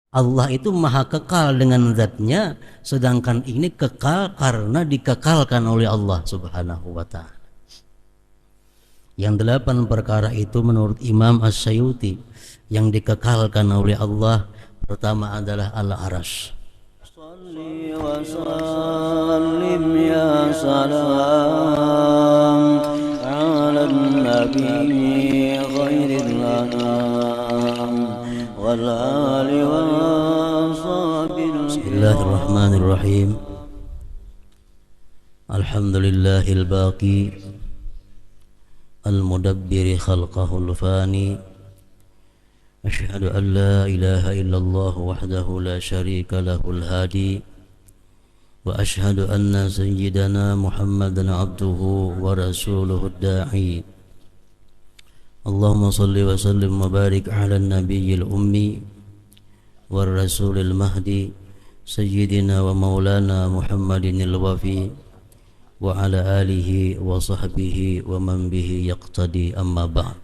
Allah itu maha kekal dengan zatnya, sedangkan ini kekal karena dikekalkan oleh Allah subhanahu wa ta'ala. Yang 8 perkara itu menurut Imam As-Sayuti yang dikekalkan oleh Allah, pertama adalah al-arash. Salli wa sallim ya salam ala nabi khairil anam wal ali wa sahbihi. Bismillahirrahmanirrahim. Alhamdulillahil baqi al-mudabbiri khalqahul fani. Asyhadu an la ilaha illallah wahdahu la syarika lahul hadi. Wa asyhadu anna sayyidana Muhammadan abduhu wa rasuluhud da'i. Allahumma salli wa sallim wa barik ala nabiyyil ummi war rasulil mahdi sayyidina wa maulana Muhammadinil wafi wa ala alihi wa sahbihi wa man bihi yaqtadi, amma ba'd.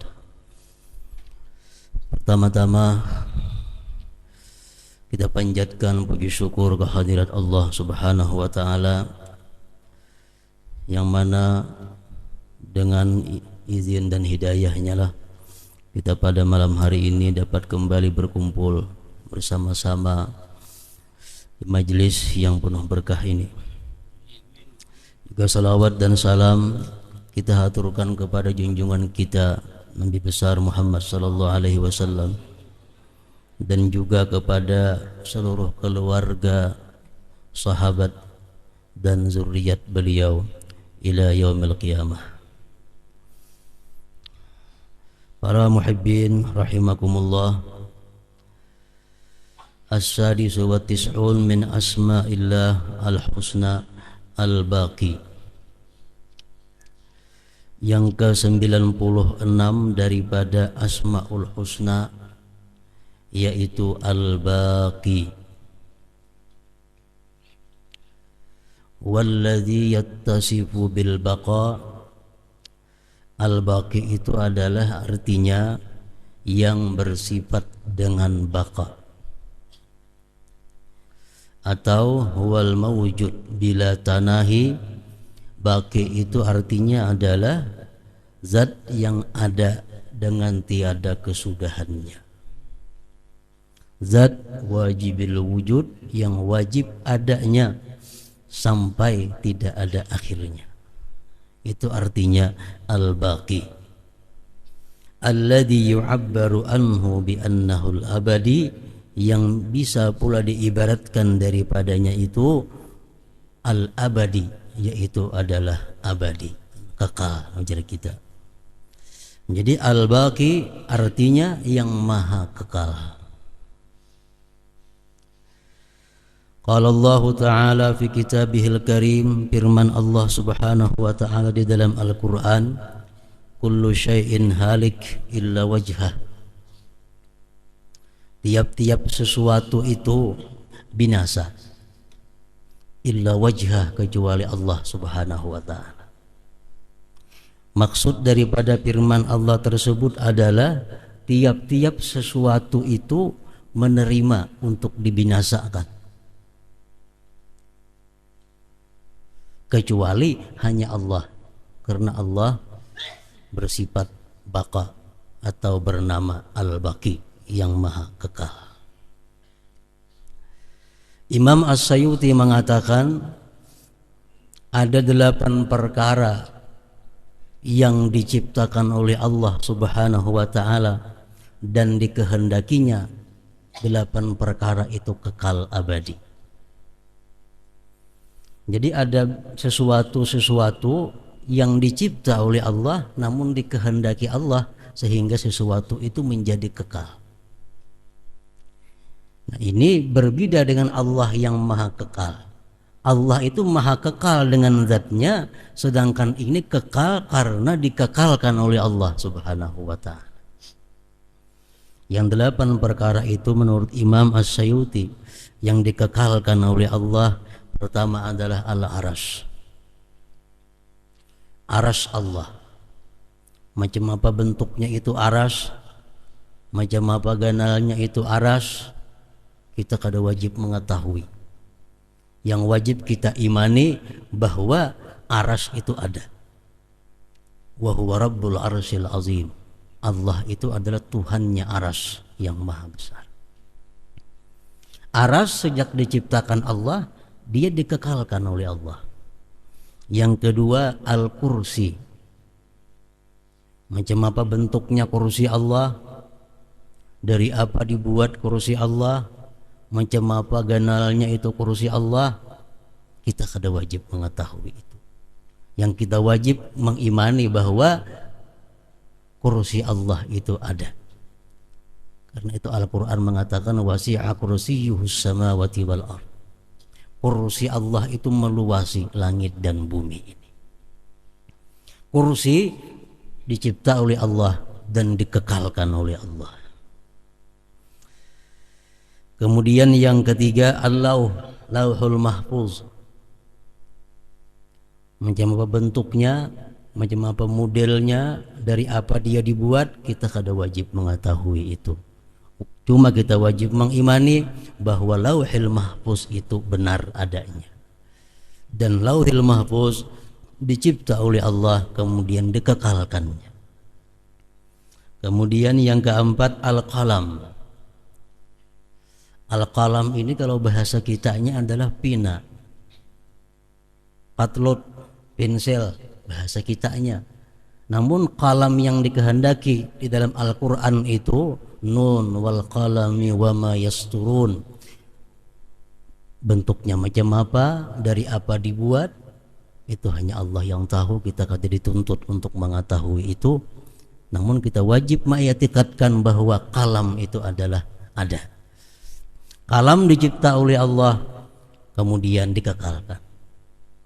Pertama-tama kita panjatkan puji syukur kehadirat Allah subhanahu wa ta'ala, yang mana dengan izin dan hidayahnya lah kita pada malam hari ini dapat kembali berkumpul bersama-sama di majelis yang penuh berkah ini. Juga salawat dan salam kita haturkan kepada junjungan kita Nabi besar Muhammad sallallahu alaihi wasallam, dan juga kepada seluruh keluarga, sahabat dan zuriat beliau ila yaumil qiyamah. Para muhibbin rahimakumullah, as-sadisu wa tis'un min asma'illah al-husna al-baqi, yang ke-96 daripada Asmaul Husna, yaitu al-baqi. Walladzi yattasifu bil baqa, al-baqi itu adalah artinya yang bersifat dengan baqa, atau huwal mawjud bila tanahi. Baqi itu artinya adalah zat yang ada dengan tiada kesudahannya, zat wajibil wujud yang wajib adanya sampai tidak ada akhirnya. Itu artinya al-baqi. Alladhi yu'abbaru anhu bi annahu al-abadi, yang bisa pula diibaratkan daripadanya itu al-abadi, yaitu adalah abadi, kekal menjadi kita. Jadi al-baqi artinya yang maha kekal. Qala Allah Ta'ala fi kitabihil karim, firman Allah Subhanahu wa ta'ala di dalam Al-Qur'an, kullu syai'in halik illa wajhah. Tiap-tiap sesuatu itu binasa, illa wajhah, kecuali Allah subhanahu wa ta'ala. Maksud daripada firman Allah tersebut adalah tiap-tiap sesuatu itu menerima untuk dibinasakan, kecuali hanya Allah, karena Allah bersifat baqa atau bernama al-baqi, yang maha kekal. Imam As-Sayuti mengatakan ada 8 perkara yang diciptakan oleh Allah subhanahu wa ta'ala dan dikehendakinya 8 perkara itu kekal abadi. Jadi ada sesuatu yang dicipta oleh Allah namun dikehendaki Allah sehingga sesuatu itu menjadi kekal. Nah, ini berbeda dengan Allah yang maha kekal. Allah itu maha kekal dengan zatnya, sedangkan ini kekal karena dikekalkan oleh Allah subhanahu wa ta'ala. Yang 8 perkara itu menurut Imam As-Sayuti yang dikekalkan oleh Allah, pertama adalah al-arash. Arash Allah. Macam apa bentuknya itu arash, macam apa ganalnya itu arash, kita kada wajib mengetahui. Yang wajib kita imani bahwa aras itu ada. Wa huwa rabbul arsyil azim. Allah itu adalah Tuhannya aras yang maha besar. Aras sejak diciptakan Allah, dia dikekalkan oleh Allah. Yang kedua, al-kursi. Macam apa bentuknya kursi Allah? Dari apa dibuat kursi Allah? Macam apa ganalnya itu kursi Allah? Kita kada wajib mengetahui itu. Yang kita wajib mengimani bahwa kursi Allah itu ada. Karena itu Al-Quran mengatakan wasi'a kursiyyuhus samawati wal ardh. Kursi Allah itu meluasi langit dan bumi ini. Kursi dicipta oleh Allah dan dikekalkan oleh Allah. Kemudian yang ketiga, Lauhul Mahfuz. Macam apa bentuknya, macam apa modelnya, dari apa dia dibuat, kita kada wajib mengetahui itu. Cuma kita wajib mengimani bahwa Lauhul Mahfuz itu benar adanya. Dan Lauhul Mahfuz dicipta oleh Allah kemudian dikekalkannya. Kemudian yang keempat, Al-Qalam. Al-Qalam ini kalau bahasa kitanya adalah pina, patlot, pensel, bahasa kitanya. Namun qalam yang dikehendaki di dalam Al-Quran itu nun wal qalami wama yasturun. Bentuknya macam apa, dari apa dibuat, itu hanya Allah yang tahu. Kita kada dituntut untuk mengetahui itu. Namun kita wajib mengitikadkan bahwa kalam itu adalah ada. Kalam dicipta oleh Allah kemudian dikekalkan.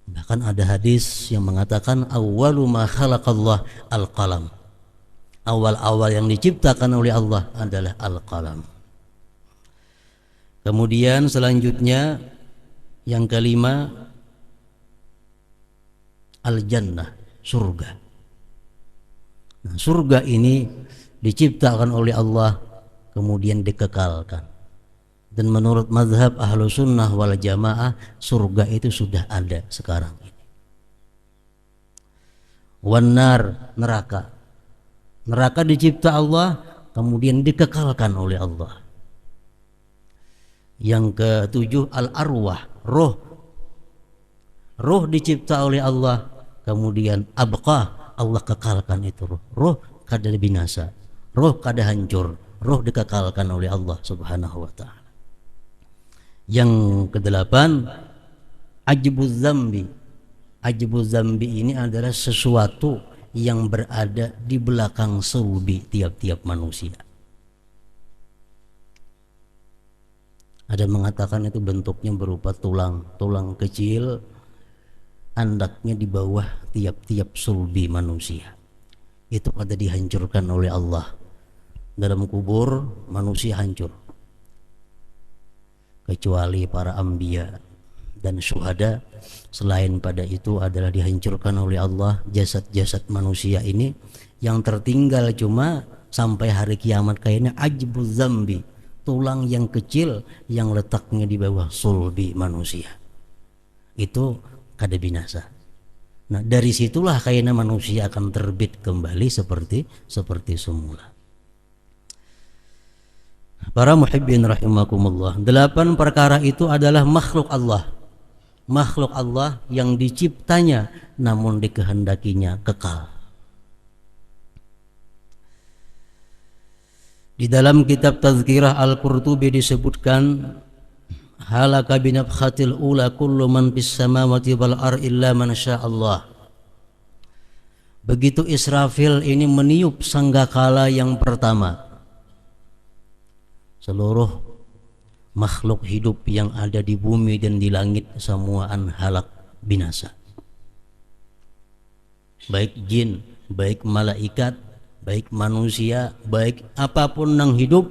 Bahkan ada hadis yang mengatakan awwalu ma khalaqallah al-qalam. Awal-awal yang diciptakan oleh Allah adalah al-qalam. Kemudian selanjutnya yang kelima, al-jannah, surga. Nah, surga ini diciptakan oleh Allah kemudian dikekalkan. Dan menurut mazhab ahlu sunnah wal jamaah, surga itu sudah ada sekarang ini. Wanar, neraka. Neraka dicipta Allah kemudian dikekalkan oleh Allah. Yang ketujuh, al-arwah, roh. Roh dicipta oleh Allah kemudian abqah, Allah kekalkan itu roh. Roh kada binasa, roh kada hancur, roh dikekalkan oleh Allah subhanahu wa ta'ala. Yang kedelapan, ajbuz zambi. Ajbuz zambi ini adalah sesuatu yang berada di belakang sulbi tiap-tiap manusia. Ada mengatakan itu bentuknya berupa tulang kecil, andaknya di bawah tiap-tiap sulbi manusia. Itu pada dihancurkan oleh Allah. Dalam kubur manusia hancur, kecuali para anbiya dan syuhada. Selain pada itu adalah dihancurkan oleh Allah jasad-jasad manusia ini. Yang tertinggal cuma sampai hari kiamat kayaknya ajbuz zambi, tulang yang kecil yang letaknya di bawah sulbi manusia. Itu kada binasa. Nah, dari situlah kayaknya manusia akan terbit kembali seperti semula. Para muhibbin rahimakumullah, 8 perkara itu adalah makhluk Allah. Makhluk Allah yang diciptanya namun dikehendakinya kekal. Di dalam kitab Tazkirah Al-Qurtubi disebutkan halaka binafkhatil ula kullu man fis samawati wal ar illa man sya'allah. Begitu Israfil ini meniup sanggakala yang pertama, seluruh makhluk hidup yang ada di bumi dan di langit semuaan halak binasa. Baik jin, baik malaikat, baik manusia, baik apapun yang hidup,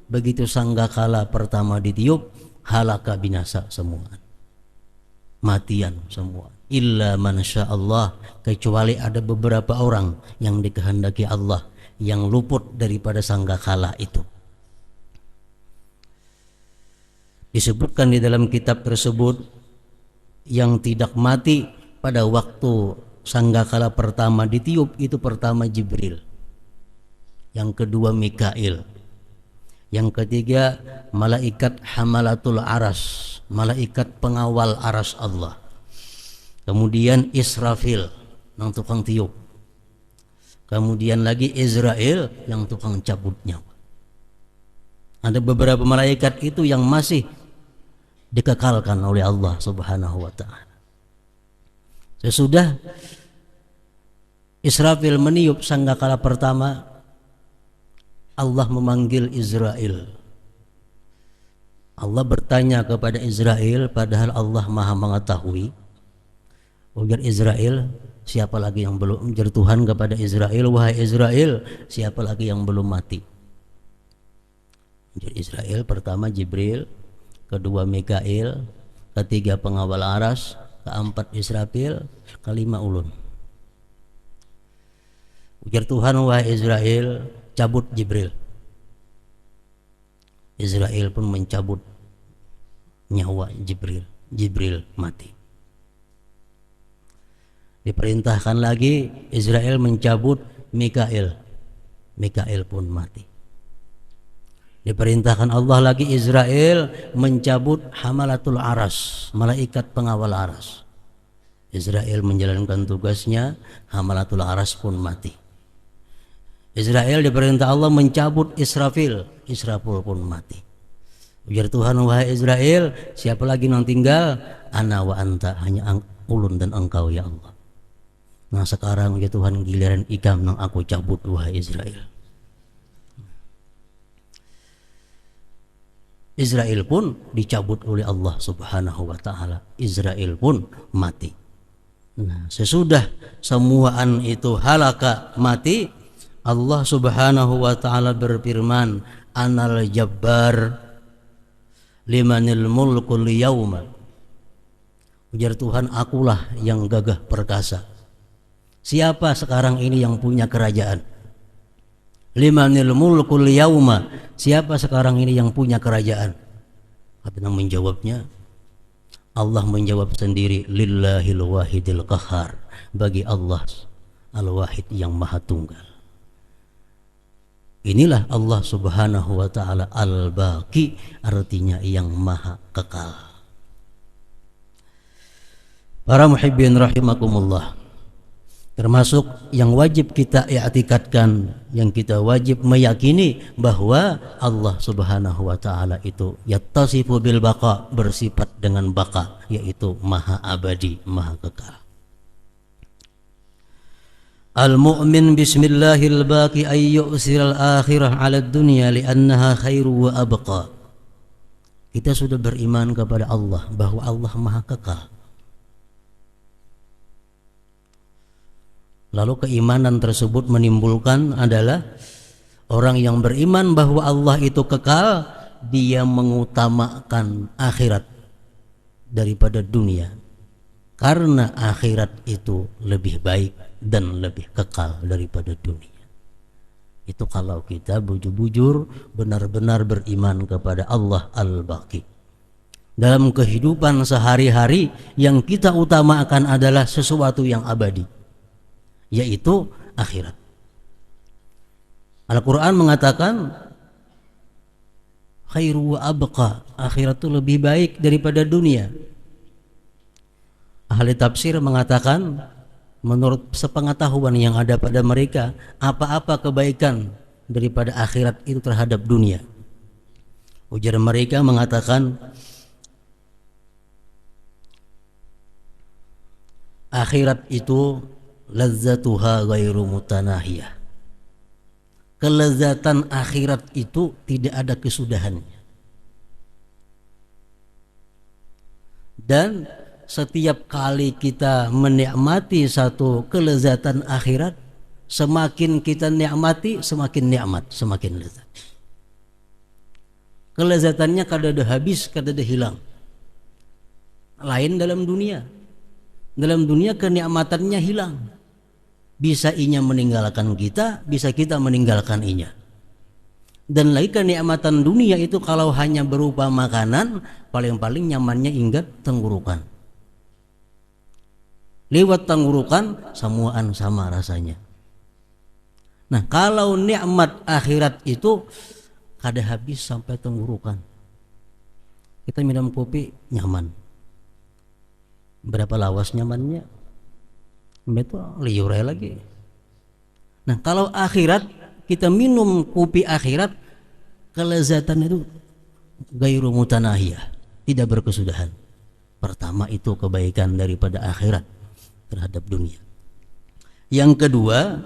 begitu sanggakala pertama ditiup, halaka binasa semua. Matian semua. Illa man sya'allah, kecuali ada beberapa orang yang dikehendaki Allah yang luput daripada sanggakala itu. Disebutkan di dalam kitab tersebut yang tidak mati pada waktu sanggakala pertama ditiup itu pertama Jibril, yang kedua Mikail, yang ketiga malaikat hamalatul aras, malaikat pengawal aras Allah, kemudian Israfil yang tukang tiup, kemudian lagi Israel yang tukang cabut nyawa. Ada beberapa malaikat itu yang masih dikekalkan oleh Allah Subhanahu wa ta'ala. Sesudah Israfil meniup sanggakala pertama, Allah memanggil Israel. Allah bertanya kepada Israel, padahal Allah maha mengetahui. Ujar Israel, siapa lagi yang belum? Ujar Tuhan kepada Israel, wahai Israel, siapa lagi yang belum mati? Ujar Israel, pertama Jibril, kedua Mikail, ketiga pengawal aras, keempat Israfil, kelima ulun. Ujar Tuhan, wahai Israel, cabut Jibril. Israel pun mencabut nyawa Jibril. Jibril mati. Diperintahkan lagi Israel mencabut Mikail. Mikail pun mati. Diperintahkan Allah lagi Israel mencabut hamalatul aras, malaikat pengawal aras. Israel menjalankan tugasnya, hamalatul aras pun mati. Israel diperintah Allah mencabut Israfil, Israfil pun mati. Ujar Tuhan, wahai Israel, siapa lagi yang tinggal? Ana wa anta, hanya ulun dan engkau ya Allah. Nah sekarang ya Tuhan, giliran ikam yang aku cabut, wahai Israel. Israel pun dicabut oleh Allah Subhanahu wa ta'ala. Israel pun mati. Nah, sesudah semuaan itu halaka mati, Allah Subhanahu wa ta'ala berfirman, Anal Jabbar limanil mulkul yawma. Ujar Tuhan, akulah yang gagah perkasa. Siapa sekarang ini yang punya kerajaan? Limanil mulkul yauma, siapa sekarang ini yang punya kerajaan? Apa yang menjawabnya? Allah menjawab sendiri, lillahil wahidil qahar, bagi Allah al-wahid yang maha tunggal. Inilah Allah Subhanahu wa ta'ala al-baqi, artinya yang maha kekal. Para muhibbin rahimakumullah, termasuk yang wajib kita i'tikadkan, yang kita wajib meyakini bahwa Allah Subhanahu wa ta'ala itu yattasifu bil baqa, bersifat dengan baqa, yaitu maha abadi, maha kekal. Al-mu'min bismillahil baqi ay yu'siral akhirah 'ala dunya li'annaha khairu wa abqa. Kita sudah beriman kepada Allah bahwa Allah maha kekal. Lalu keimanan tersebut menimbulkan adalah orang yang beriman bahwa Allah itu kekal, dia mengutamakan akhirat daripada dunia, karena akhirat itu lebih baik dan lebih kekal daripada dunia. Itu kalau kita bujur-bujur benar-benar beriman kepada Allah Al-Baqi. Dalam kehidupan sehari-hari yang kita utamakan adalah sesuatu yang abadi, yaitu akhirat. Al-Quran mengatakan khairu wa abqa, akhirat itu lebih baik daripada dunia. Ahli tafsir mengatakan menurut sepengetahuan yang ada pada mereka, apa-apa kebaikan daripada akhirat itu terhadap dunia. Ujar mereka mengatakan akhirat itu lazzatuha ghairu mutanahiyah. Kelezatan akhirat itu tidak ada kesudahannya. Dan setiap kali kita menikmati satu kelezatan akhirat, semakin kita nikmati, semakin nikmat, semakin lezat. Kelezatannya kadada habis, kadada hilang. Lain dalam dunia. Dalam dunia kenikmatannya hilang. Bisa inya meninggalkan kita, bisa kita meninggalkan inya. Dan lagi kenikmatan dunia itu kalau hanya berupa makanan, paling-paling nyamannya ingat tenggorokan. Lewat tenggorokan semuaan sama rasanya. Nah, kalau nikmat akhirat itu kada habis sampai tenggorokan. Kita minum kopi nyaman. Berapa lawas nyamannya? Itu liur lagi. Nah, kalau akhirat kita minum kopi akhirat, kelezatan itu gairu mutanahiyah, tidak berkesudahan. Pertama itu kebaikan daripada akhirat terhadap dunia. Yang kedua,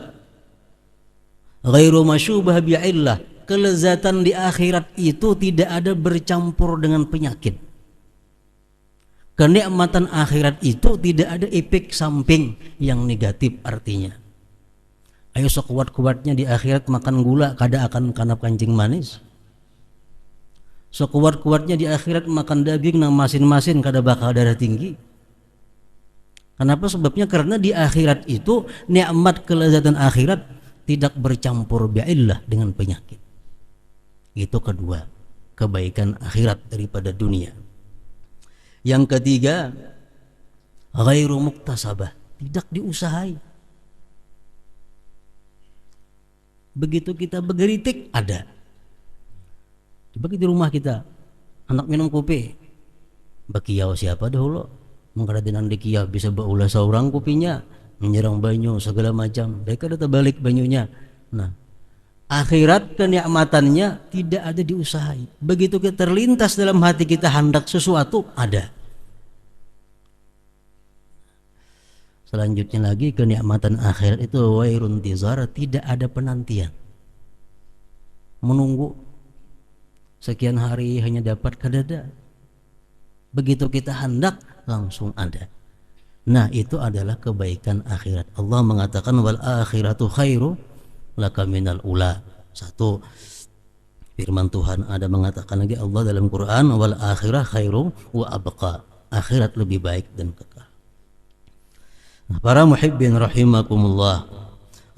ghairu masyubah bi'illah, kelezatan di akhirat itu tidak ada bercampur dengan penyakit. Kenikmatan akhirat itu tidak ada efek samping yang negatif artinya. Ayo sekuat-kuatnya di akhirat makan gula kada akan kanap kancing manis. Sekuat-kuatnya di akhirat makan daging nang masin-masin kada bakal darah tinggi. Kenapa? Sebabnya karena di akhirat itu nikmat kelezatan akhirat tidak bercampur bi'illah dengan penyakit. Itu kedua, kebaikan akhirat daripada dunia. Yang ketiga, ghairu muktasabah, tidak diusahai. Begitu kita bergeritik ada. Coba di rumah kita, anak minum kopi, bakiyau siapa dahulu? Mengkadadinan dikiyah bisa baulah seorang kopinya, menyerang banyu segala macam. Mereka datang balik banyunya. Nah, akhirat kenikmatannya tidak ada diusahai. Begitu kita terlintas dalam hati kita hendak sesuatu, ada. Selanjutnya lagi kenikmatan akhirat itu wairun tizar, tidak ada penantian. Menunggu sekian hari hanya dapat kadada. Begitu kita hendak langsung ada. Nah, itu adalah kebaikan akhirat. Allah mengatakan wal akhiratu khairu laka minal ula. Satu, firman Tuhan ada mengatakan lagi Allah dalam Quran wal akhirah khairu wa abqa. Akhirat lebih baik dan kekal. Nah, para muhibbin rahimakumullah,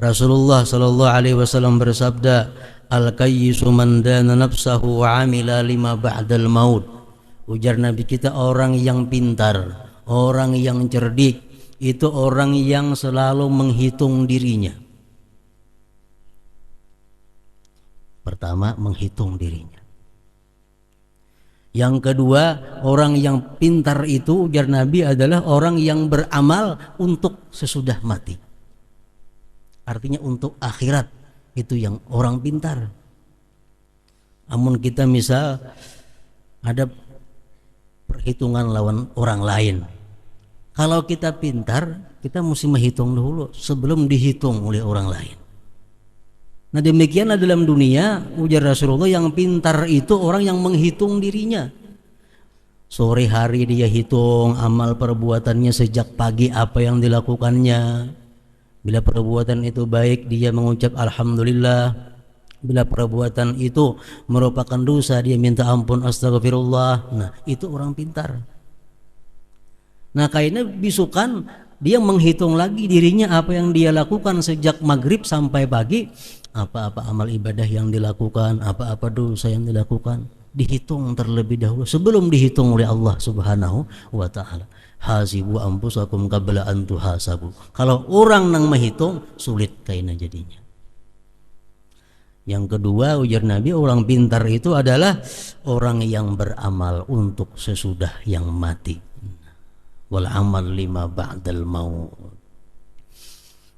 Rasulullah sallallahu alaihi wasallam bersabda, al-kayyisu man dana nafsahu wa amila lima ba'dal maut. Ujar Nabi kita, orang yang pintar, orang yang cerdik, itu orang yang selalu menghitung dirinya. Pertama, menghitung dirinya. Yang kedua, orang yang pintar itu ujar Nabi adalah orang yang beramal untuk sesudah mati. Artinya untuk akhirat, itu yang orang pintar. Namun kita misal ada perhitungan lawan orang lain. Kalau kita pintar, kita mesti menghitung dulu sebelum dihitung oleh orang lain. Nah, demikianlah dalam dunia, ujar Rasulullah, yang pintar itu orang yang menghitung dirinya. Sore hari dia hitung amal perbuatannya sejak pagi apa yang dilakukannya. Bila perbuatan itu baik, dia mengucap alhamdulillah. Bila perbuatan itu merupakan dosa, dia minta ampun, astagfirullah. Nah, itu orang pintar. Nah, kayaknya bisukan dia menghitung lagi dirinya apa yang dia lakukan sejak maghrib sampai pagi. Apa-apa amal ibadah yang dilakukan, apa-apa dosa yang dilakukan, dihitung terlebih dahulu sebelum dihitung oleh Allah Subhanahu wa ta'ala. Hasibu anfusakum qabla an tuhasabu. Kalau orang nang menghitung, sulit kayaknya jadinya. Yang kedua, ujar Nabi, orang pintar itu adalah orang yang beramal untuk sesudah yang mati. Wal amal lima ba'dal maut.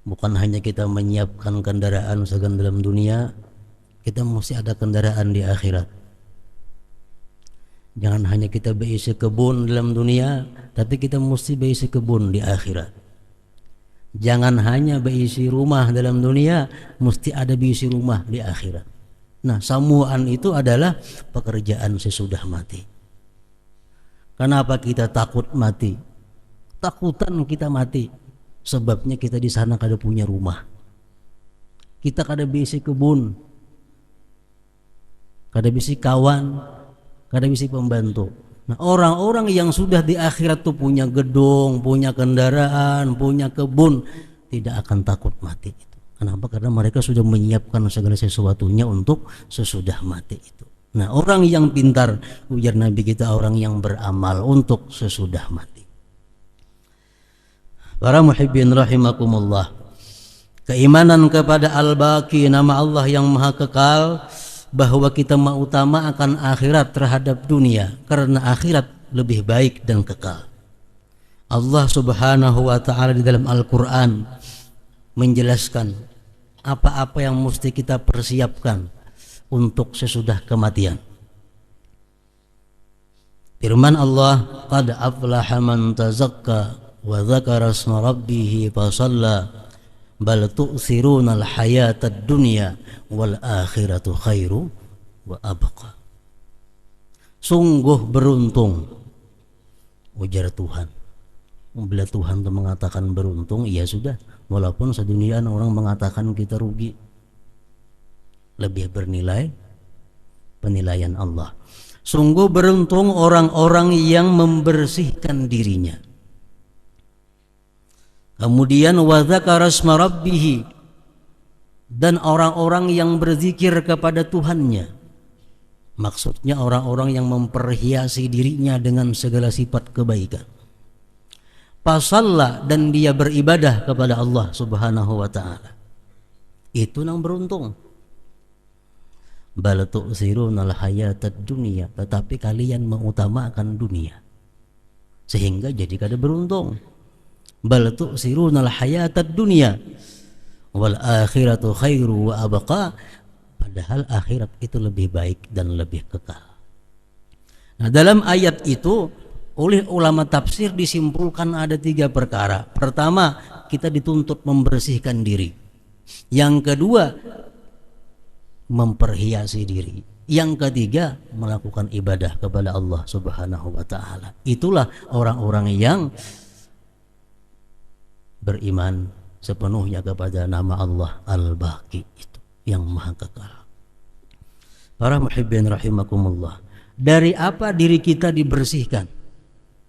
Bukan hanya kita menyiapkan kendaraan segan dalam dunia, kita mesti ada kendaraan di akhirat. Jangan hanya kita berisi kebun dalam dunia, tapi kita mesti berisi kebun di akhirat. Jangan hanya berisi rumah dalam dunia, mesti ada berisi rumah di akhirat. Nah, samuan itu adalah pekerjaan sesudah mati. Kenapa kita takut mati? Takutan kita mati, sebabnya kita di sana kada punya rumah, kita kada berisi kebun, kada berisi kawan, kada berisi pembantu. Nah, orang-orang yang sudah di akhirat tuh punya gedung, punya kendaraan, punya kebun, tidak akan takut mati itu. Kenapa? Karena mereka sudah menyiapkan segala sesuatunya untuk sesudah mati itu. Nah, orang yang pintar, ujar Nabi kita, orang yang beramal untuk sesudah mati. Para muhibbin rahimakumullah, keimanan kepada Al-Baqi, nama Allah yang maha kekal, bahwa kita mengutamakan akhirat terhadap dunia karena akhirat lebih baik dan kekal. Allah Subhanahu wa ta'ala di dalam Al-Quran menjelaskan apa-apa yang mesti kita persiapkan untuk sesudah kematian. Firman Allah, qad aflaha man tazakka wa dzakara isma rabbih fasalla bal tu'thiruna al-hayata ad-dunya wal akhiratu khairu wa abqa. Sungguh beruntung, ujar Tuhan. Bila Tuhan itu mengatakan beruntung, ya sudah, walaupun sedunia orang mengatakan kita rugi, lebih bernilai penilaian Allah. Sungguh beruntung orang-orang yang membersihkan dirinya. Kemudian wa dzakara isma rabbih, dan orang-orang yang berzikir kepada Tuhannya. Maksudnya orang-orang yang memperhiasi dirinya dengan segala sifat kebaikan. Fasalla, dan dia beribadah kepada Allah Subhanahu wa ta'ala. Itu yang beruntung. Bal tu'thirunal hayatad dunya, tetapi kalian mengutamakan dunia, sehingga jadi kada beruntung. Bal tu'thirunal hayatad dunya wal akhiratu khairu wa abqa, padahal akhirat itu lebih baik dan lebih kekal. Nah, dalam ayat itu oleh ulama tafsir disimpulkan ada 3 perkara. Pertama, kita dituntut membersihkan diri. Yang kedua, memperhiasi diri. Yang ketiga, melakukan ibadah kepada Allah Subhanahu wa ta'ala. Itulah orang-orang yang beriman sepenuhnya kepada nama Allah Al-Baqi, itu yang maha kekal. Para muhibbin rahimakumullah, dari apa diri kita dibersihkan?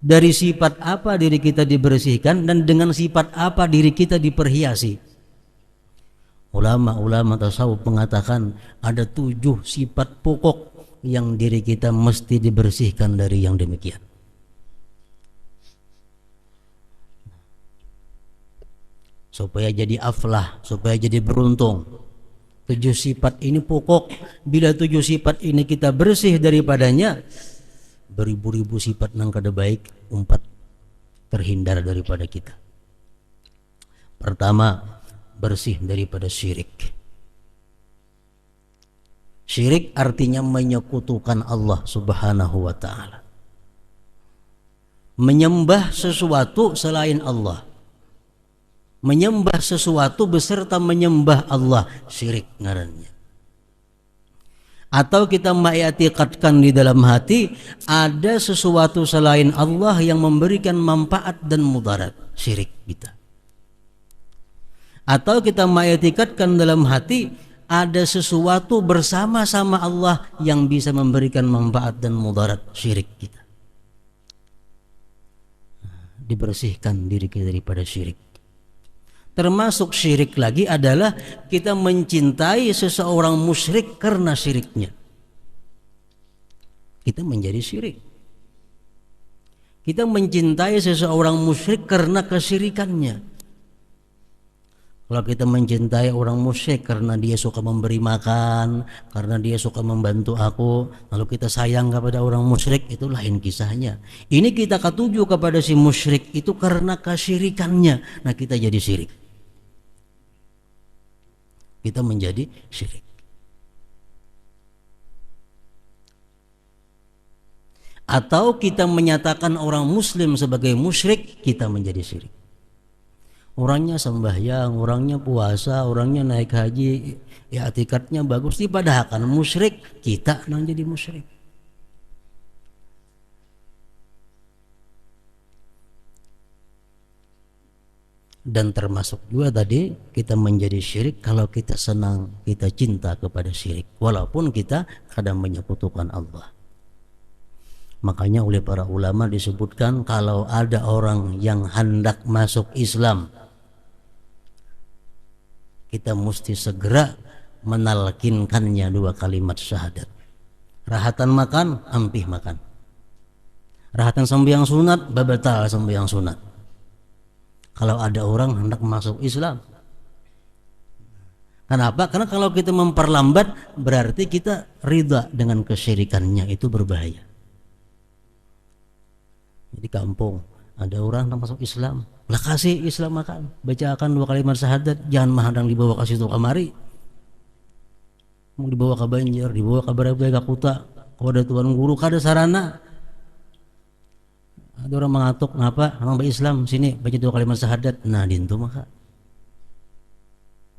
Dari sifat apa diri kita dibersihkan, dan dengan sifat apa diri kita diperhiasi? Ulama-ulama tasawuf mengatakan ada 7 sifat pokok yang diri kita mesti dibersihkan dari yang demikian. Supaya jadi aflah, supaya jadi beruntung. 7 sifat ini pokok. Bila 7 sifat ini kita bersih daripadanya, beribu-ribu sifat nang kada baik umpat terhindar daripada kita. Pertama, bersih daripada syirik. Syirik artinya menyekutukan Allah Subhanahu wa ta'ala, menyembah sesuatu selain Allah, menyembah sesuatu beserta menyembah Allah, syirik ngarannya. Atau kita mengiktikadkan di dalam hati ada sesuatu selain Allah yang memberikan manfaat dan mudarat, syirik kita. Atau kita mengiktikadkan dalam hati ada sesuatu bersama-sama Allah yang bisa memberikan manfaat dan mudarat, syirik kita. Dibersihkan diri kita daripada syirik. Termasuk syirik lagi adalah kita mencintai seseorang musyrik karena syiriknya. Kita menjadi syirik. Kita mencintai seseorang musyrik karena kesyirikannya. Kalau kita mencintai orang musyrik karena dia suka memberi makan, karena dia suka membantu aku, lalu kita sayang kepada orang musyrik, itu lain kisahnya. Ini kita katuju kepada si musyrik itu karena kesyirikannya. Nah, kita jadi syirik. Kita menjadi syirik. Atau kita menyatakan orang muslim sebagai musyrik, kita menjadi syirik. Orangnya sembahyang, orangnya puasa, orangnya naik haji, ya i'tikadnya bagus, padahal kan musyrik, kita nang jadi musyrik. Dan termasuk juga tadi kita menjadi syirik kalau kita senang, kita cinta kepada syirik, walaupun kita kadang menyekutukan Allah. Makanya oleh para ulama disebutkan kalau ada orang yang hendak masuk Islam, kita mesti segera menalkinkannya 2 kalimat syahadat. Rahatan makan, ampih makan. Rahatan sembahyang sunat, batal sembahyang sunat. Kalau ada orang hendak masuk Islam. Kenapa? Karena kalau kita memperlambat berarti kita ridha dengan kesyirikannya, itu berbahaya. Di kampung ada orang hendak masuk Islam, lah kasih Islam makan, bacakan 2 kalimat syahadat, jangan mahadang dibawa ke situ kamari. Mau dibawa ke Banjar, dibawa ke Barabai, ke Kuta, kepada tuan guru, kada sarana. Ada orang mengatuk, ngapa? Emang Islam, sini baca 2 kalimat syahadat. Nah, dintu maka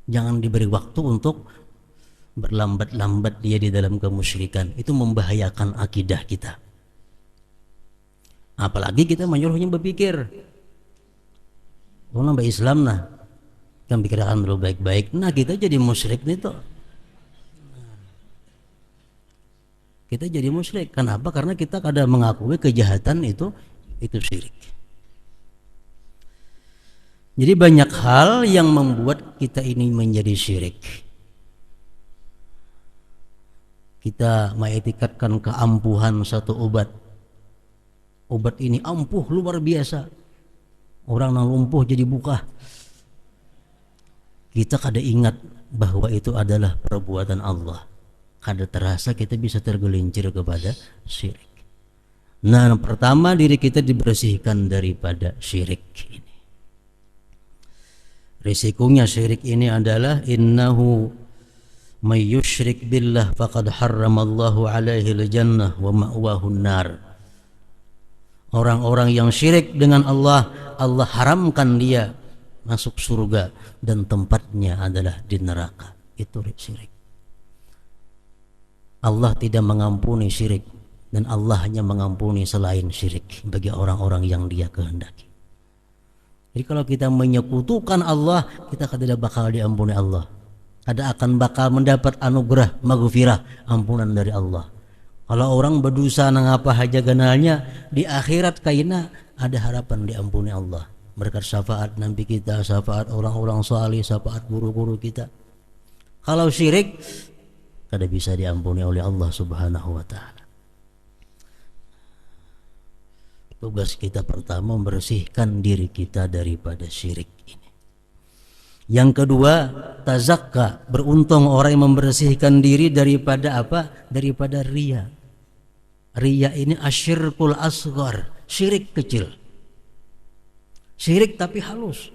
jangan diberi waktu untuk berlambat-lambat dia di dalam kemusyrikan. Itu membahayakan akidah kita. Apalagi kita menyuruhnya berpikir, oh nambah Islam nah, kan pikirkan dulu baik-baik. Nah kita jadi musyrik nih toh. Kita jadi musyrik. Kenapa? Karena kita kadang mengakui kejahatan itu syirik. Jadi banyak hal yang membuat kita ini menjadi syirik. Kita mengetikatkan keampuhan satu obat. Obat ini ampuh luar biasa. Orang yang lumpuh jadi buka. Kita kada ingat bahwa itu adalah perbuatan Allah. Kada terasa kita bisa tergelincir kepada syirik. Nah, pertama diri kita dibersihkan daripada syirik ini. Risikonya syirik ini adalah innahu may yusyrik billah faqad harramallahu alaihi al-jannah wa ma'wahu an-nar. Orang-orang yang syirik dengan Allah, Allah haramkan dia masuk surga dan tempatnya adalah di neraka. Itu syirik. Allah tidak mengampuni syirik dan Allah hanya mengampuni selain syirik bagi orang-orang yang dia kehendaki. Jadi kalau kita menyekutukan Allah, kita tidak bakal diampuni Allah. Ada akan bakal mendapat anugerah maghfirah, ampunan dari Allah. Kalau orang berdosa nang apa haja ganalnya, di akhirat kaina ada harapan diampuni Allah berkat syafaat nabi kita, syafaat orang-orang salih, syafaat guru-guru kita. Kalau syirik kada bisa diampuni oleh Allah Subhanahu wa taala. Tugas kita pertama membersihkan diri kita daripada syirik ini. Yang kedua, tazakka. Beruntung orang yang membersihkan diri daripada apa? Daripada riya. Riya ini asyirkul asghar, syirik kecil. Syirik tapi halus.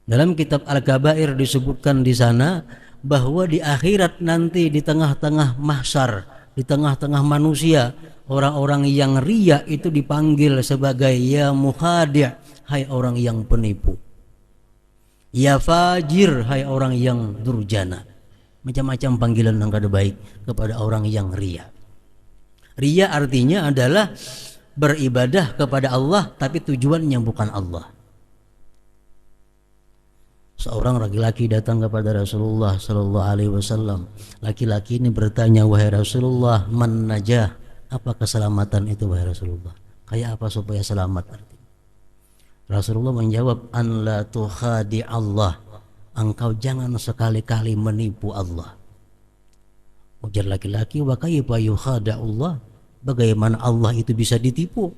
Dalam kitab Al-Kabair disebutkan di sana bahwa di akhirat nanti di tengah-tengah mahsyar, di tengah-tengah manusia, orang-orang yang riya itu dipanggil sebagai ya mukhadi', hai orang yang penipu. Ya fajir, hai orang yang durjana. Macam-macam panggilan yang kada baik kepada orang yang riya. Riya artinya adalah beribadah kepada Allah tapi tujuannya bukan Allah. Seorang laki-laki datang kepada Rasulullah sallallahu alaihi wasallam. Laki-laki ini bertanya, "Wahai Rasulullah, man najah?" Apa keselamatan itu wahai Rasulullah? Kayak apa supaya selamat artinya? Rasulullah menjawab, "An la tukhadi Allah." Engkau jangan sekali-kali menipu Allah. Ujar laki-laki, "Wa kayfa yukhada Allah?" Bagaimana Allah itu bisa ditipu?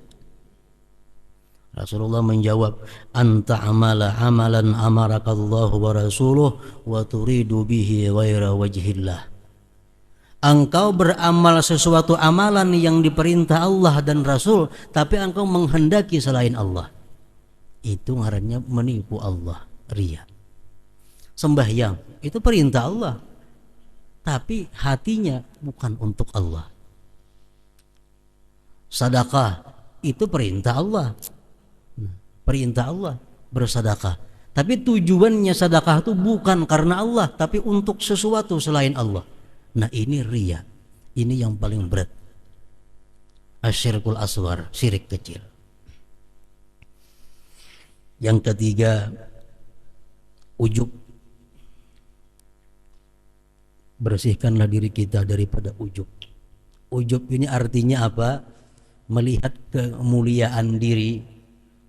Rasulullah menjawab, "Anta amala amalan amarakallahu wa rasuluh wa turidu bihi ghaira wajhillah." Engkau beramal sesuatu amalan yang diperintah Allah dan Rasul, tapi engkau menghendaki selain Allah. Itu ngarannya menipu Allah, riya. Sembahyang itu perintah Allah, tapi hatinya bukan untuk Allah. Sedekah itu perintah Allah. Perintah Allah bersedekah, tapi tujuannya sedekah itu bukan karena Allah tapi untuk sesuatu selain Allah. Nah ini riya, ini yang paling berat. Asyirkul aswar, syirik kecil. Yang ketiga, ujub. Bersihkanlah diri kita daripada ujub. Ujub ini artinya apa? Melihat kemuliaan diri,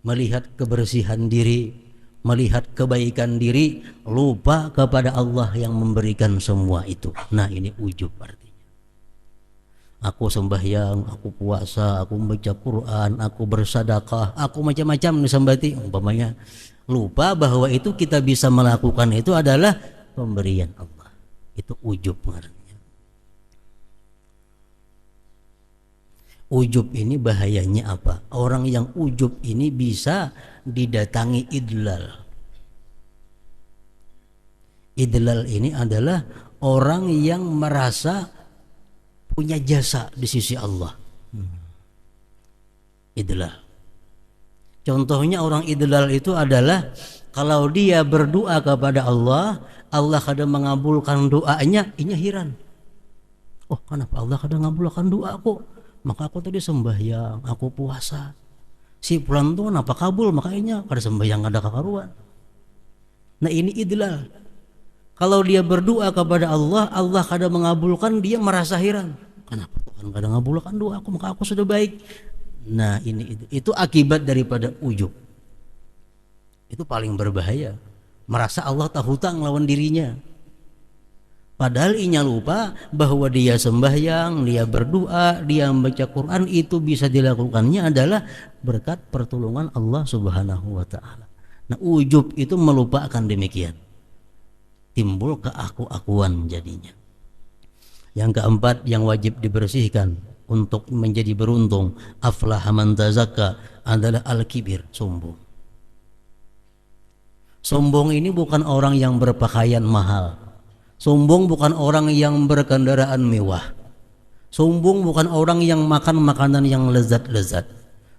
melihat kebersihan diri, melihat kebaikan diri, lupa kepada Allah yang memberikan semua itu. Nah, ini ujub artinya. Aku sembahyang, aku puasa, aku membaca Quran, aku bersedekah, aku macam-macam disembati umpamanya. Lupa bahwa itu kita bisa melakukan itu adalah pemberian Allah. Itu ujub artinya. Ujub ini bahayanya apa? Orang yang ujub ini bisa didatangi idlal. Idlal ini adalah orang yang merasa punya jasa di sisi Allah. Idlal. Contohnya orang idlal itu adalah kalau dia berdoa kepada Allah, Allah kadang mengabulkan doanya, inya heran. Oh, kenapa Allah kadang mengabulkan doaku? Maka aku tadi sembahyang, aku puasa. Si fulan tuh kenapa kabul? Makanya pada sembahyang ada kekaruan. Nah, ini idlal. Kalau dia berdoa kepada Allah, Allah kadang mengabulkan, dia merasa heran. Kenapa Tuhan kadang mengabulkan doa aku? Maka aku sudah baik. Nah, itu akibat daripada ujub. Itu paling berbahaya. Merasa Allah tak hutang lawan dirinya. Padahal inya lupa bahwa dia sembahyang, dia berdoa, dia membaca Quran, itu bisa dilakukannya adalah berkat pertolongan Allah Subhanahu wa taala. Nah, ujub itu melupakan demikian. Timbul keaku-akuan jadinya. Yang keempat yang wajib dibersihkan untuk menjadi beruntung, aflaha man tazakka, adalah al-kibir, sombong. Sombong ini bukan orang yang berpakaian mahal. Sombong bukan orang yang berkendaraan mewah. Sombong bukan orang yang makan makanan yang lezat-lezat.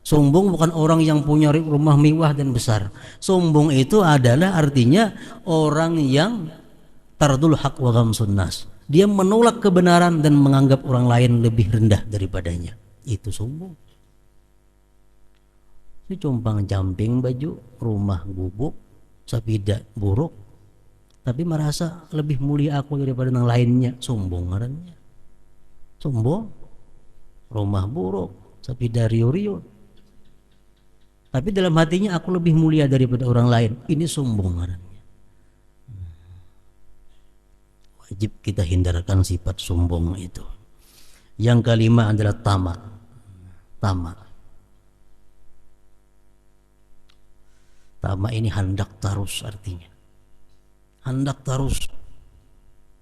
Sombong bukan orang yang punya rumah mewah dan besar. Sombong itu adalah artinya orang yang tardul haq wa ghamsun nas. Dia menolak kebenaran dan menganggap orang lain lebih rendah daripadanya. Itu sombong. Ini compang camping baju, rumah gubuk, sepeda buruk, tapi merasa lebih mulia aku daripada yang lainnya. Sombong ngarannya. Sombong. Rumah buruk, sepeda rio-rio, tapi dalam hatinya aku lebih mulia daripada orang lain. Ini sombong ngarannya. Wajib kita hindarkan sifat sombong itu. Yang kelima adalah tamak. Tamak ini hendak terus artinya. Hendak terus.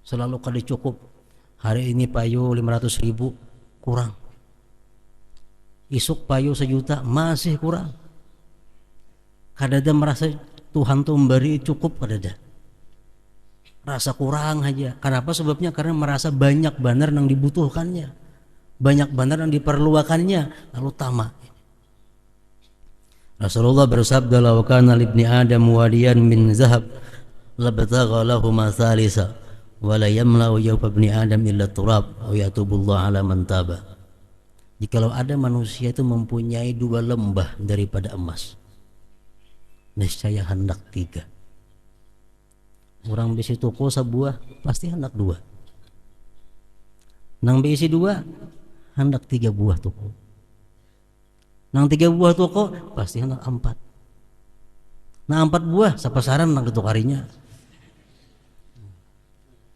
Selalu kada cukup. Hari ini payu 500.000 kurang. Isuk payu 1 juta masih kurang. Kadada merasa Tuhan tuh memberi cukup, kadada. Rasa kurang aja. Kenapa? Sebabnya karena merasa banyak benar yang dibutuhkannya, banyak benar yang diperluakannya, lalu tamak. Rasulullah bersabda, "Law kana libni Adam wadiyan min zahab labtagha lahu ma thalitha wa la yamla'u yawfa ibni Adam illa turab aw yatubullah ala man taba." Jikalau ada manusia itu mempunyai 2 lembah daripada emas, niscaya hendak 3. Orang bisi toko sebuah pasti hendak 2. Nang bisi 2 hendak 3 buah toko. Nang 3 buah toko pasti hendak 4. Nah 4 buah sapasaran nang ditukarinya.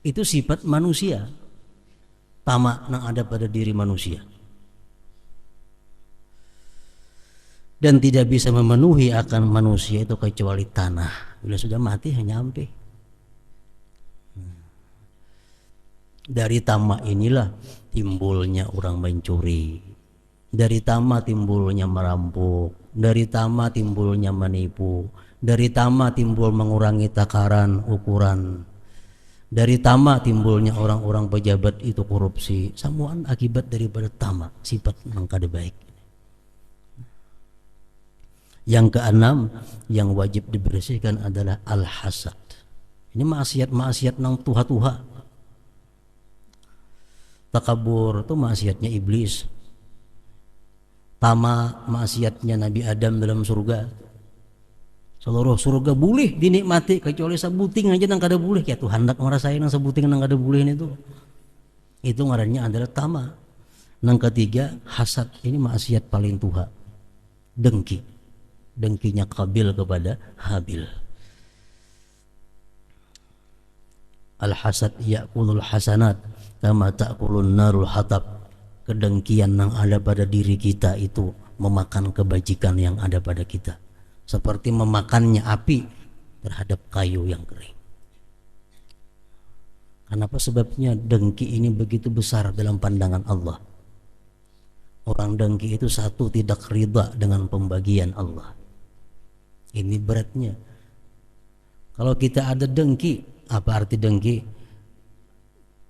Itu sifat manusia. Tamak nang ada pada diri manusia. Dan tidak bisa memenuhi akan manusia itu kecuali tanah. Bila sudah mati hanya nyampe. Dari tamak inilah timbulnya orang mencuri. Dari tamak timbulnya merampok. Dari tamak timbulnya menipu. Dari tamak timbul mengurangi takaran, ukuran. Dari tamak timbulnya orang-orang pejabat itu korupsi. Semua akibat daripada tamak, sifat yang kada baik. Yang keenam yang wajib dibersihkan adalah al-hasad. Ini maksiat-maksiat nang tuha-tuha. Takabur itu maksiatnya iblis. Tamak maksiatnya Nabi Adam dalam surga. Seluruh surga boleh dinikmati kecuali sebuting aja nang kada boleh. Ya Tuhan hendak merasain nang sebuting nang kada boleh itu. Itu ngarannya adalah tamak. Nang ketiga hasad. Ini maksiat paling tuha. Dengki. Dengkinya Qabil kepada Habil. Al-hasad ya'kulul hasanat kama ta'kulun narul hatab. Kedengkian yang ada pada diri kita itu memakan kebajikan yang ada pada kita, seperti memakannya api terhadap kayu yang kering. Kenapa? Sebabnya dengki ini begitu besar dalam pandangan Allah. Orang dengki itu satu, tidak ridha dengan pembagian Allah. Ini beratnya. Kalau kita ada dengki, apa arti dengki?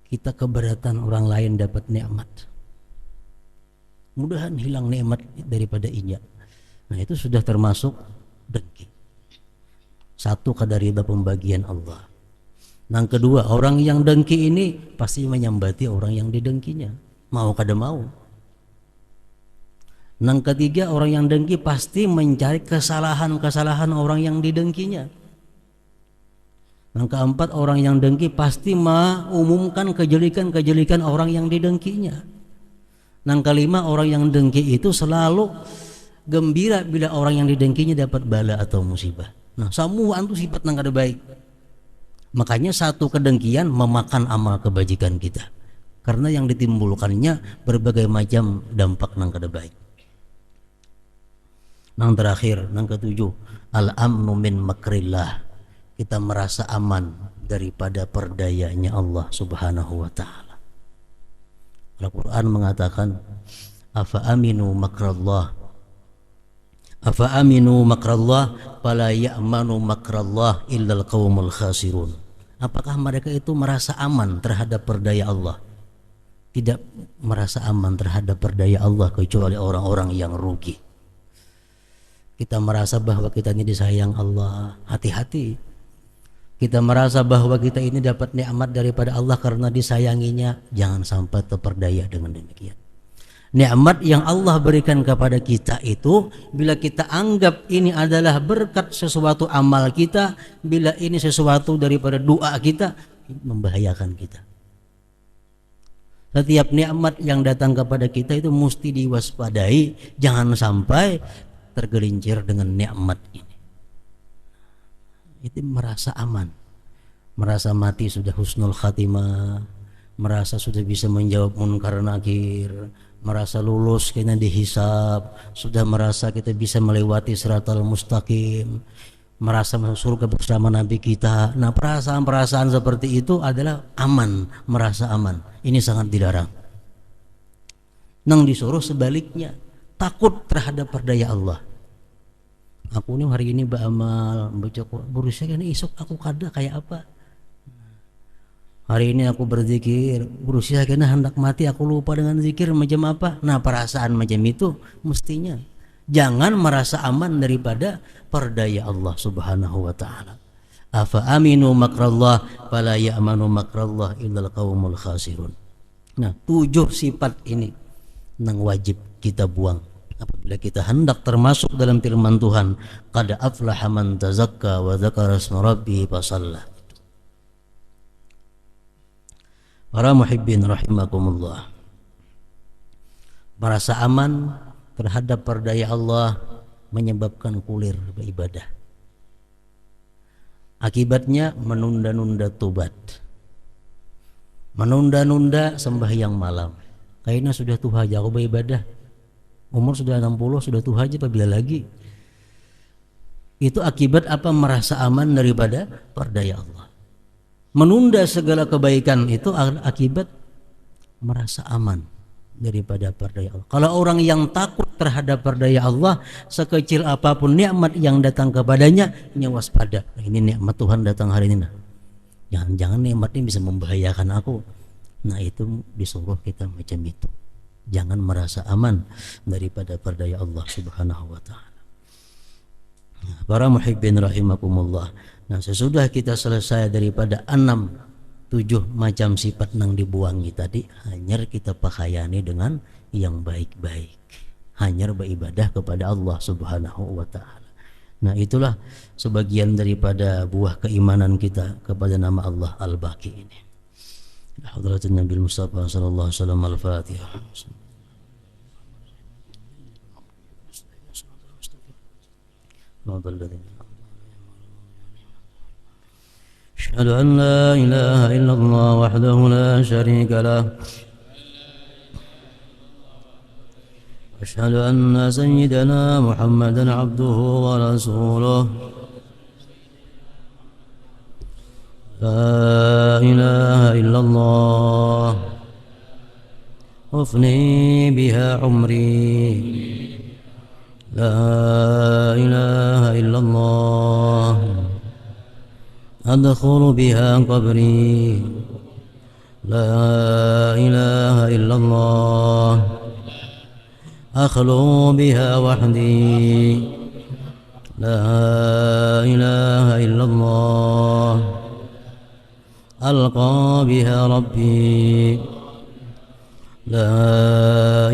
Kita keberatan orang lain dapat nikmat. Mudahan hilang nikmat daripada inya. Nah, itu sudah termasuk dengki. Satu, kadar ridha pembagian Allah. Yang kedua, orang yang dengki ini pasti menyambati orang yang didengkinya, mau kada mau. Yang ketiga, orang yang dengki pasti mencari kesalahan-kesalahan orang yang didengkinya. Yang keempat, orang yang dengki pasti mengumumkan kejelekan-kejelekan orang yang didengkinya. Yang kelima, orang yang dengki itu selalu gembira bila orang yang didengkinya dapat bala atau musibah. Nah, semua itu sifat yang kada baik. Makanya satu kedengkian memakan amal kebajikan kita, karena yang ditimbulkannya berbagai macam dampak yang kada baik. Yang terakhir, yang ketujuh, al-amnu min makrillah. Kita merasa aman daripada perdayanya Allah Subhanahu wa taala. Al-Qur'an mengatakan, afa aminu makrallah fala ya'manu makrallah illal qaumul khasirun. Apakah mereka itu merasa aman terhadap perdaya Allah? Tidak merasa aman terhadap perdaya Allah kecuali orang-orang yang rugi. Kita merasa bahwa kita ini disayang Allah, hati-hati. Kita merasa bahwa kita ini dapat nikmat daripada Allah karena disayanginya, jangan sampai terperdaya dengan demikian. Nikmat yang Allah berikan kepada kita itu, bila kita anggap ini adalah berkat sesuatu amal kita, bila ini sesuatu daripada doa kita, membahayakan kita. Setiap nikmat yang datang kepada kita itu mesti diwaspadai, jangan sampai tergelincir dengan nikmat ini. Itu merasa aman, merasa mati sudah husnul khatimah, merasa sudah bisa menjawab munkar nakir, merasa lulus kena dihisab, sudah merasa kita bisa melewati siratal mustaqim, merasa masuk surga bersama Nabi kita. Nah, perasaan-perasaan seperti itu adalah aman, merasa aman. Ini sangat dilarang. Nang disuruh sebaliknya, takut terhadap perdaya Allah. Aku ini hari ini beramal, baca Quran, berusaha ini esok aku kada kayak apa. Hari ini aku berzikir, berusia kena hendak mati aku lupa dengan zikir macam apa. Nah, perasaan macam itu mestinya jangan merasa aman daripada perdaya Allah Subhanahu wa taala. Afa aminu makrallah fala ya'manu makrallah illal qaumul khasirun. Nah, 7 sifat ini yang wajib kita buang apabila kita hendak termasuk dalam firman Tuhan, qad aflaha man tazakka wa dzakara isma rabbih fa shalla. Para muhibbin rahimakumullah, merasa aman terhadap perdaya Allah menyebabkan kulir beribadah. Akibatnya menunda-nunda tobat, menunda-nunda sembahyang malam. Kayaknya sudah tuha aja aku beribadah, umur sudah 60, sudah tuha aja apabila lagi. Itu akibat apa? Merasa aman daripada perdaya Allah. Menunda segala kebaikan itu akibat merasa aman daripada perdaya Allah. Kalau orang yang takut terhadap perdaya Allah, sekecil apapun nikmat yang datang kepadanya, ini waspada. Ini nikmat Tuhan datang hari ini. Nah, jangan-jangan nikmat ini bisa membahayakan aku. Nah, itu disuruh kita macam itu. Jangan merasa aman daripada perdaya Allah Subhanahu wa taala. Para muhibbin rahimakumullah. Nah, sesudah kita selesai daripada 6-7 macam sifat yang dibuangi tadi, hanya kita pakaiani dengan yang baik-baik, hanya beribadah kepada Allah Subhanahu wa taala. Nah, itulah sebagian daripada buah keimanan kita kepada nama Allah Al-Baqi ini. Hadratin Nabi Mustafa sallallahu alaihi wasallam. Al-Fatihah. أشهد أن لا إله إلا الله وحده لا شريك له أشهد أن سيدنا محمدا عبده ورسوله لا إله إلا الله أفني بها عمري لا إله إلا الله أدخل بها قبري لا إله إلا الله أخلو بها وحدي لا إله إلا الله ألقى بها ربي لا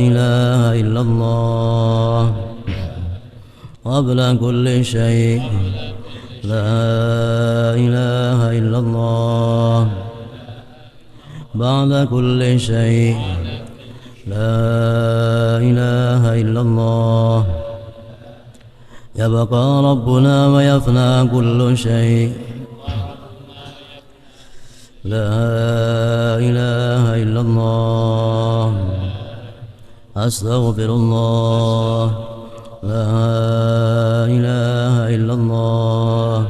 إله إلا الله قبل كل شيء لا إله إلا الله بعد كل شيء لا إله إلا الله يبقى ربنا ويفنى كل شيء لا إله إلا الله أستغفر الله لا إله إلا الله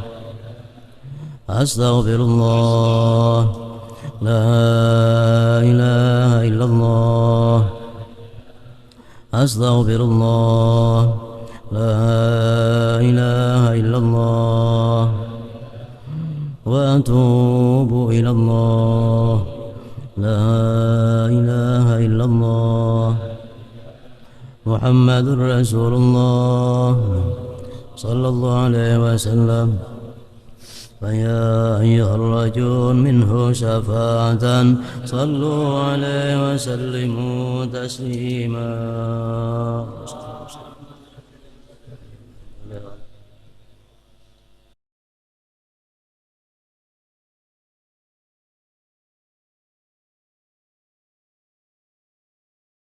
أستغفر الله لا إله إلا الله أستغفر الله لا إله إلا الله وأتوب إلى الله لا إله إلا الله محمد رسول الله صلى الله عليه وسلم فيا أيها الرجل منه شفاعة صلوا عليه وسلموا تسليما